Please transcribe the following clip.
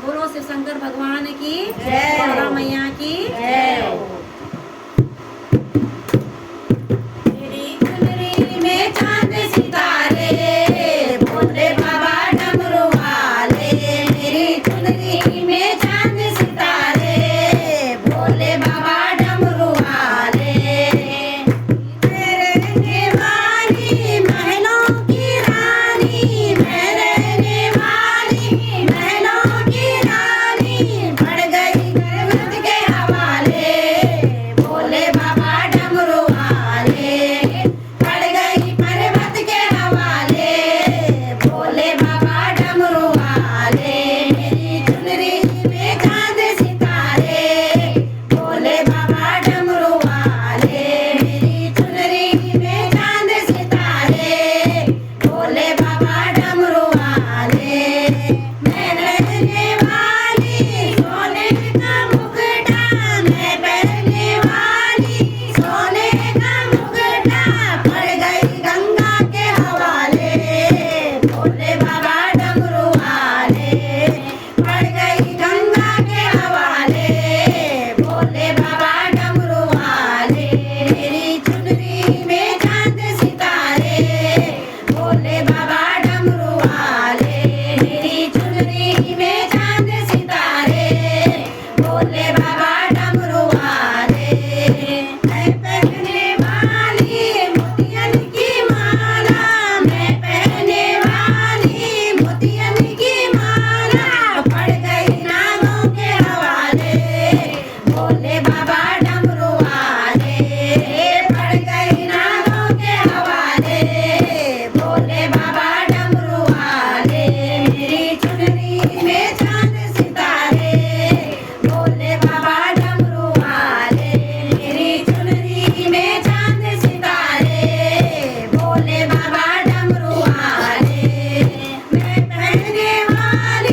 बोलो शिव शंकर भगवान की जय। गौरा मैया की जय। मेरी चुनरी में चांद सितारे भोले बाबा डमरू वाले। मेरी चुनरी में चांद सितारे भोले बाबा डमरू वाले। मैं रहने वाली महलों की रानी, मैं रहने वाली महलों की रानी, पड़ गई गर्वत के हवाले भोले बाबा डमरू वाले। पड़ गई पर्वत के हवाले भोले बाबा डमरू वाले। मेरी चुनरी में चांद सितारे भोले बाबा डमरू वाले। मेरी चुनरी में चांद सितारे भोले बाबा डमरू वाले। मैं रहने वाली सोने का मुकुटा, मैं पहनने वाली सोने का मुकुटा, पड़ गई गंगा के हवाले भोले बाबा डमरू वाले। पड़ गई गंगा के हवाले भोले बाबा डमरू वाले। मेरी चुनरी में चांद सितारे भोले बाबा डमरू वाले। मेरी चुनरी में चांद सितारे भोले बाबा डमरू वाले। मैं पहनने वाली मोतियन की माला, मैं पहनने वाली मोतियन की माला, पड़ गई नागों के हवाले भोले बाबा डमरू वाले। पड़ गई नागों के हवाले भोले बाबा डमरू वाले। मेरी चुनरी में चांद सितारे भोले बाबा डमरू वाले। मेरी चुनरी में चांद सितारे भोले बाबा डमरू वाले। मैं पहनने वाली